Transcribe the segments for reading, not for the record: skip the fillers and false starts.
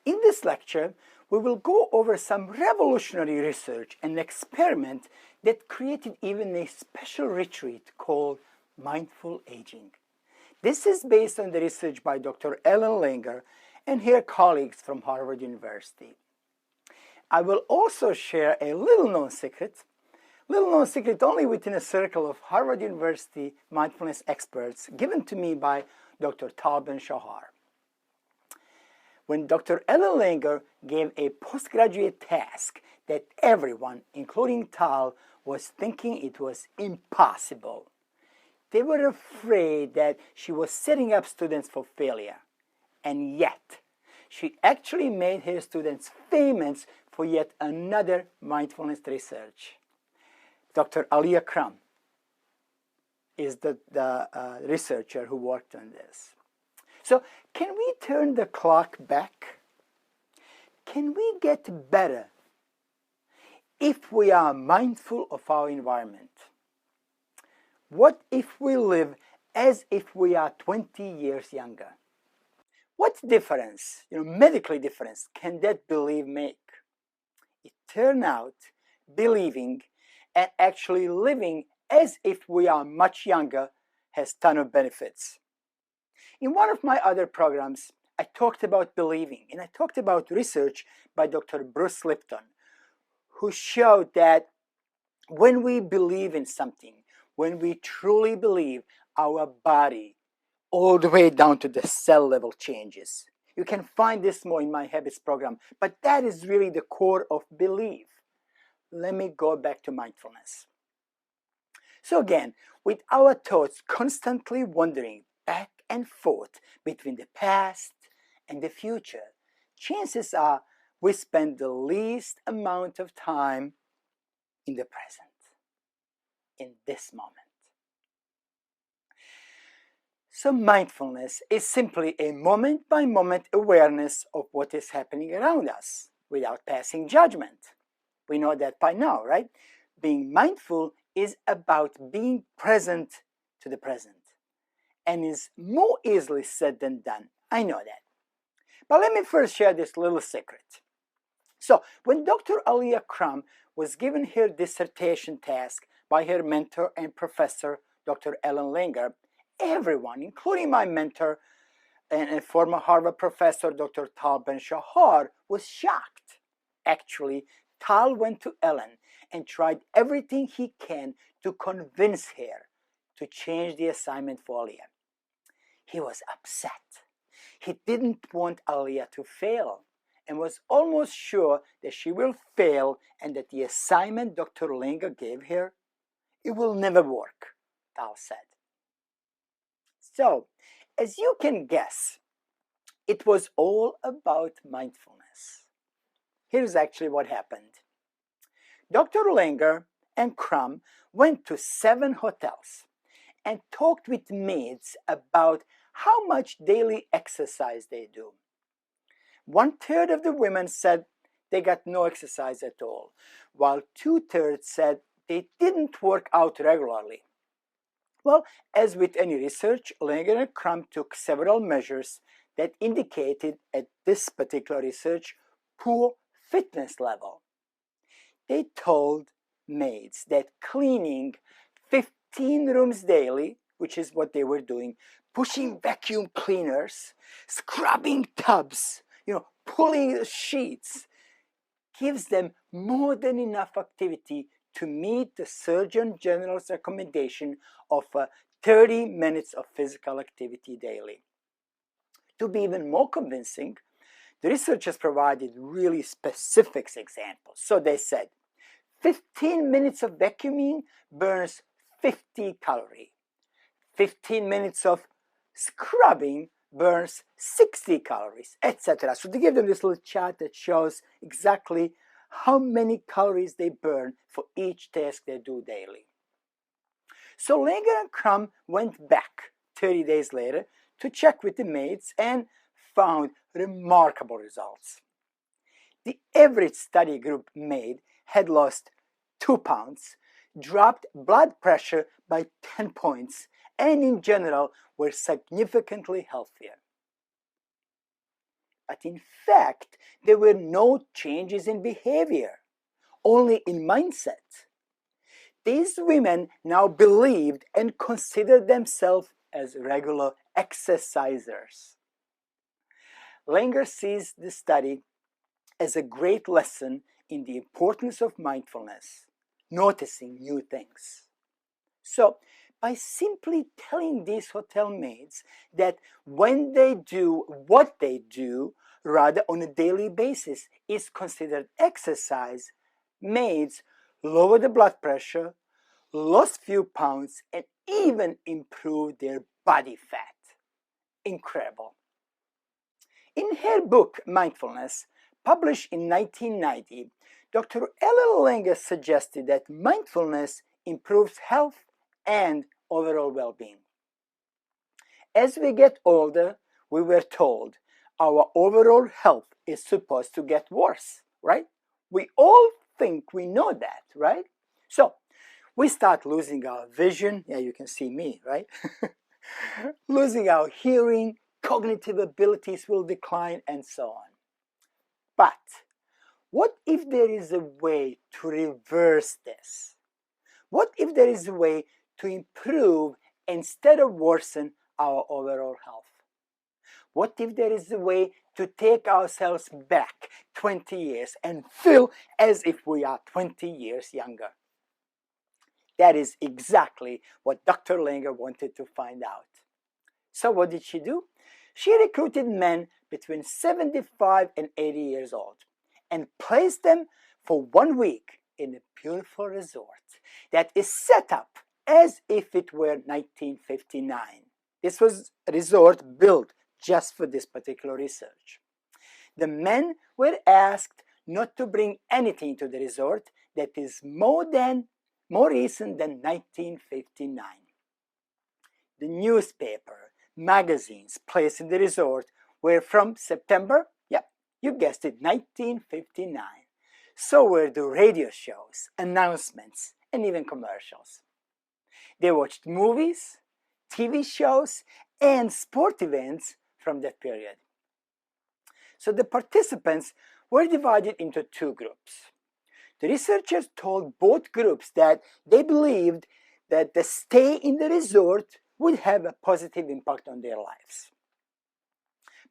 In this lecture, we will go over some revolutionary research and experiment that created even a special retreat called mindful aging. This is based on the research by Dr. Ellen Langer and her colleagues from Harvard University. I will also share a little-known secret only within a circle of Harvard University mindfulness experts, given to me by Dr. Tal Ben-Shahar. When Dr. Ellen Langer gave a postgraduate task that everyone, including Tal, was thinking it was impossible, they were afraid that she was setting up students for failure. And yet, she actually made her students famous for yet another mindfulness research. Dr. Alia Crum is the researcher who worked on this. So, can we turn the clock back? Can we get better if we are mindful of our environment? What if we live as if we are 20 years younger? What difference, medically difference, can that belief make? It turned out believing and actually living as if we are much younger has a ton of benefits. In one of my other programs, I talked about believing, and I talked about research by Dr. Bruce Lipton, who showed that when we believe in something, when we truly believe, our body, all the way down to the cell level, changes. You can find this more in my habits program, but that is really the core of belief. Let me go back to mindfulness. So again, with our thoughts constantly wandering back and forth between the past and the future, chances are we spend the least amount of time in the present, in this moment. So mindfulness is simply a moment-by-moment awareness of what is happening around us without passing judgment. We know that by now, right? Being mindful is about being present to the present and is more easily said than done. I know that. But let me first share this little secret. So, when Dr. Alia Crum was given her dissertation task by her mentor and professor, Dr. Ellen Langer, everyone, including my mentor and former Harvard professor, Dr. Tal Ben-Shahar, was shocked. Actually, Tal went to Ellen and tried everything he can to convince her to change the assignment for Alia. He was upset. He didn't want Alia to fail and was almost sure that she will fail and that the assignment Dr. Langer gave her, it will never work, Tal said. So, as you can guess, it was all about mindfulness. Here's actually what happened. Dr. Langer and Crum went to 7 hotels and talked with maids about how much daily exercise they do. 1/3 of the women said they got no exercise at all, while 2/3 said they didn't work out regularly. Well, as with any research, Langer and Crum took several measures that indicated at this particular research poor fitness level. They told maids that cleaning 15 rooms daily, which is what they were doing, pushing vacuum cleaners, scrubbing tubs, pulling the sheets, gives them more than enough activity to meet the Surgeon General's recommendation of 30 minutes of physical activity daily. To be even more convincing, the researchers provided really specific examples. So they said, 15 minutes of vacuuming burns 50 calories. 15 minutes of scrubbing burns 60 calories, etc. So they give them this little chart that shows exactly how many calories they burn for each task they do daily. So Langer and Crum went back 30 days later to check with the maids and found remarkable results. The average study group maid had lost 2 pounds, dropped blood pressure by 10 points, and in general were significantly healthier. But in fact, there were no changes in behavior, only in mindset. These women now believed and considered themselves as regular exercisers. Langer sees this study as a great lesson in the importance of mindfulness, noticing new things. So, by simply telling these hotel maids that when they do what they do, rather on a daily basis, is considered exercise, maids lower the blood pressure, lost few pounds, and even improved their body fat. Incredible. In her book, Mindfulness, published in 1990, Dr. Ellen Langer suggested that mindfulness improves health and overall well-being. As we get older, we were told our overall health is supposed to get worse, right? We all think we know that, right? So, we start losing our vision. Yeah, you can see me, right? Losing our hearing, cognitive abilities will decline, and so on. But what if there is a way to reverse this? What if there is a way to improve instead of worsen our overall health? What if there is a way to take ourselves back 20 years and feel as if we are 20 years younger? That is exactly what Dr. Langer wanted to find out. So what did she do? She recruited men between 75 and 80 years old and placed them for 1 week in a beautiful resort that is set up as if it were 1959. This was a resort built just for this particular research. The men were asked not to bring anything to the resort that is more recent than 1959. The newspaper, magazines placed in the resort were from September, yep, you guessed it, 1959. So were the radio shows, announcements, and even commercials. They watched movies, TV shows, and sport events from that period. So the participants were divided into two groups. The researchers told both groups that they believed that the stay in the resort would have a positive impact on their lives.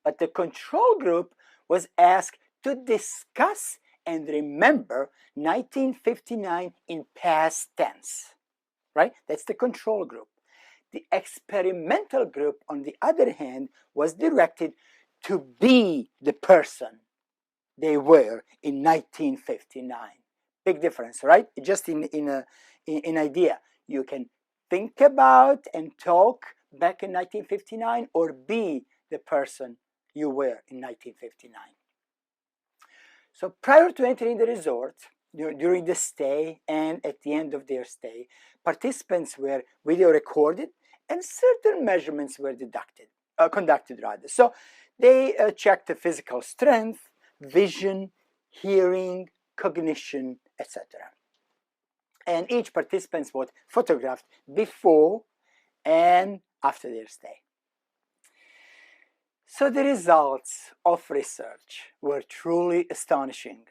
But the control group was asked to discuss and remember 1959 in past tense, right? That's the control group. The experimental group, on the other hand, was directed to be the person they were in 1959. Big difference, right? Just in idea. You can think about and talk back in 1959 or be the person you were in 1959. So prior to entering the resort, during the stay and at the end of their stay, participants were video recorded and certain measurements were conducted. So they checked the physical strength, vision, hearing, cognition, etc. And each participant was photographed before and after their stay. So the results of research were truly astonishing.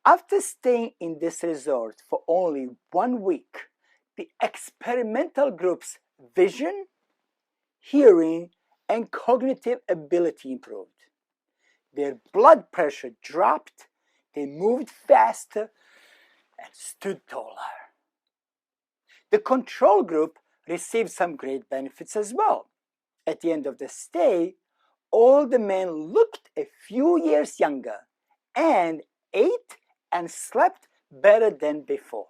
After staying in this resort for only 1 week, the experimental group's vision, hearing, and cognitive ability improved. Their blood pressure dropped, they moved faster, and stood taller. The control group received some great benefits as well. At the end of the stay, all the men looked a few years younger and ate and slept better than before.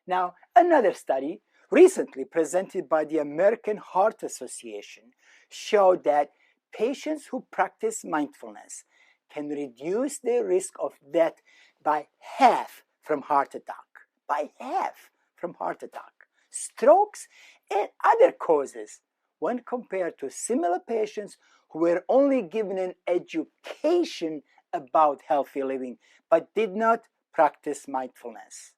Now, another study recently presented by the American Heart Association showed that patients who practice mindfulness can reduce their risk of death by half from heart attack. By half from heart attack, strokes, and other causes when compared to similar patients who were only given an education about healthy living but did not practice mindfulness.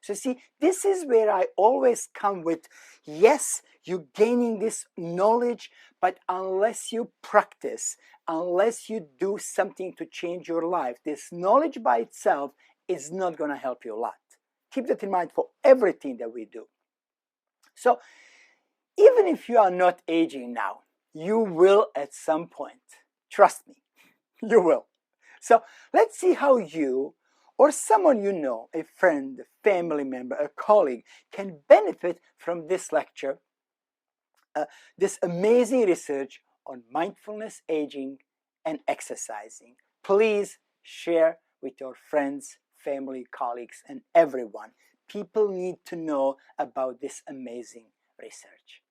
So see, this is where I always come with, yes, you're gaining this knowledge, But unless you practice, unless you do something to change your life, this knowledge by itself is not going to help you a lot. Keep that in mind for everything that we do. So even if you are not aging now, you will at some point. Trust me, you will. So let's see how you or someone you know, a friend, a family member, a colleague, can benefit from this lecture, this amazing research on mindfulness, aging, and exercising. Please share with your friends, family, colleagues, and everyone. People need to know about this amazing research.